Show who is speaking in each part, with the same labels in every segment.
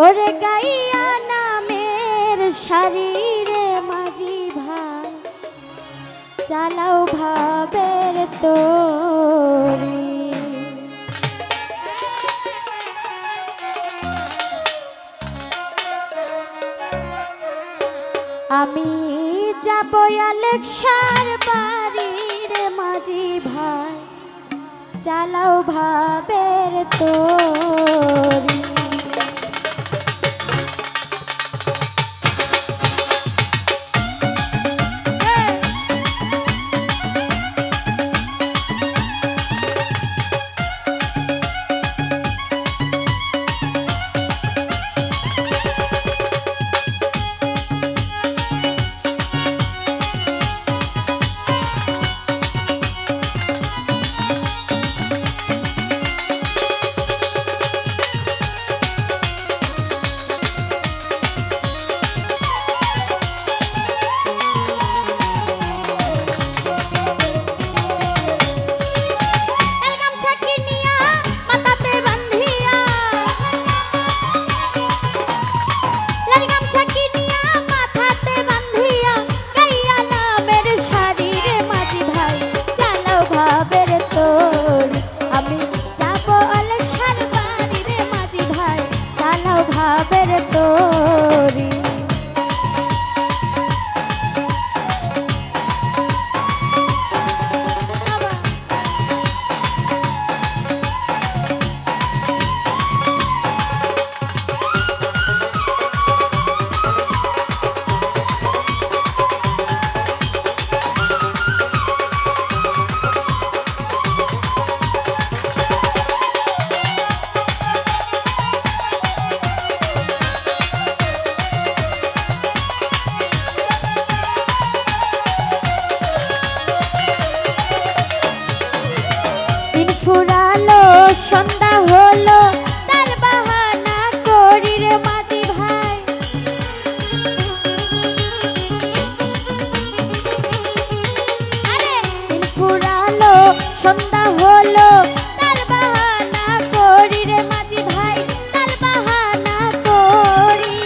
Speaker 1: ওরে গাইয়া নামের শরীরে মাঝি ভাই চালাও ভাবের তোরি। আমি যাব আলেকসার বাড়ির মাঝি ভাই চালাও ভাবের তোরি। ভাবের তোরি ফুরালো সন্ধ্যা হলো তাল বাহানা করি রে মাঝি ভাই। আরে দিন ফুরালো সন্ধ্যা হলো তাল বাহানা করি রে মাঝি ভাই, তাল বাহানা করি।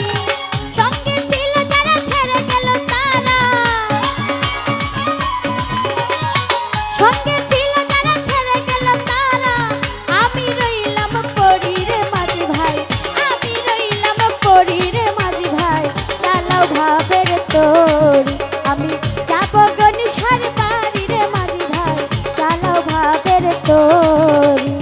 Speaker 1: সঙ্গে ছিল যারা ছেড়ে গেল তারা, সঙ্গে আমি যাব গনিশার বাড়ি রে মাঝি ভাই চালাও ভাবের তোরি।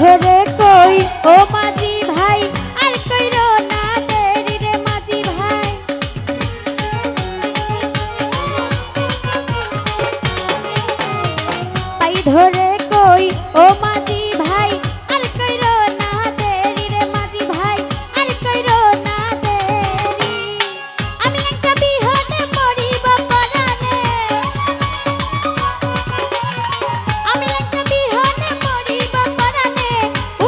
Speaker 1: ধরে কই ও মাঝি ভাই আর কইরো না দেরি রে মাঝি ভাই। পাই ধরে কই ও মাঝি ভাই আর কইরো না দেরি রে মাঝি ভাই, আর কইরো না দেরি। আমি একটা বিহনে মরিব পরানে, আমি একটা বিহনে মরিব পরানে।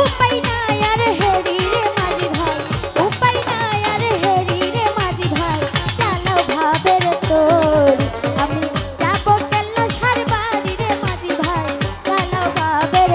Speaker 1: উপায় নাই আর হেরি রে মাঝি ভাই, উপায় নাই আর হেরি রে মাঝি ভাই চালাও ভাবের তোরি। আমি যাব গেল সার বাড়ি রে মাঝি ভাই চালাও ভাবের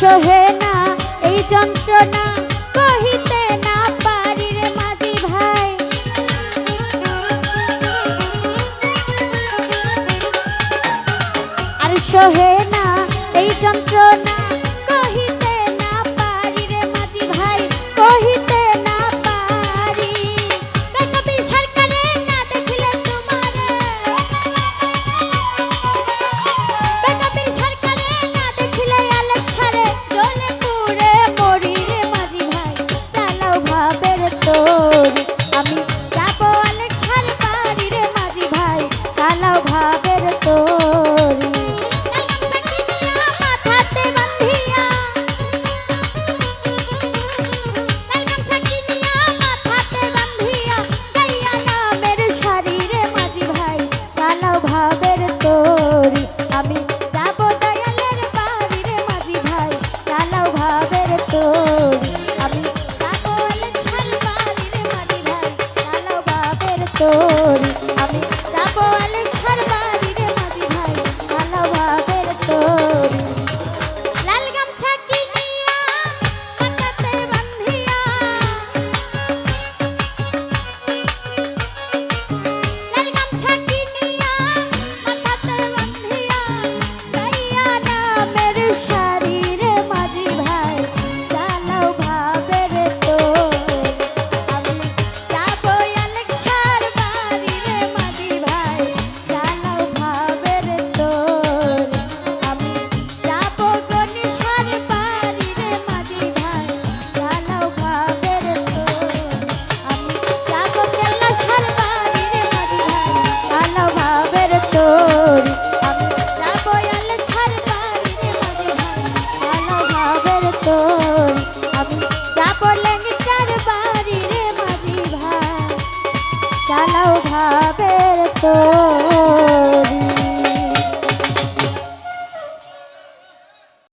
Speaker 1: সহে না এই যন্ত্রণা কহিতে না পারি রে মাঝি ভাই। আর সহে না এই যন্ত্রণা কহিতে না পারি রে মাঝি ভাই, কহিতে না পারি। কবির সরকারে না দেখিলে তোমারে, কবির সরকারে না দেখিলে আলেকসারে জ্বলে পুড়ে মরি রে মাঝি ভাই। চালাও ভাবের তোরি আমি যাব আলেকসার বাড়ি রে মাঝি ভাই, চালাও ভাবের তোরি। মাথাতে বান্ধিয়া মাথাতে বান্ধিয়া গাইয়া নামের শাড়ি রে মাঝি ভাই, চালাও ভাবের তোরি আমি যাব দয়ালের বাড়ি রে মাঝি ভাই, চালাও ভাবের তোরি আমি যাব আলেকসার বাড়ি রে মাঝি ভাই, চালাও ভাবের তোরি।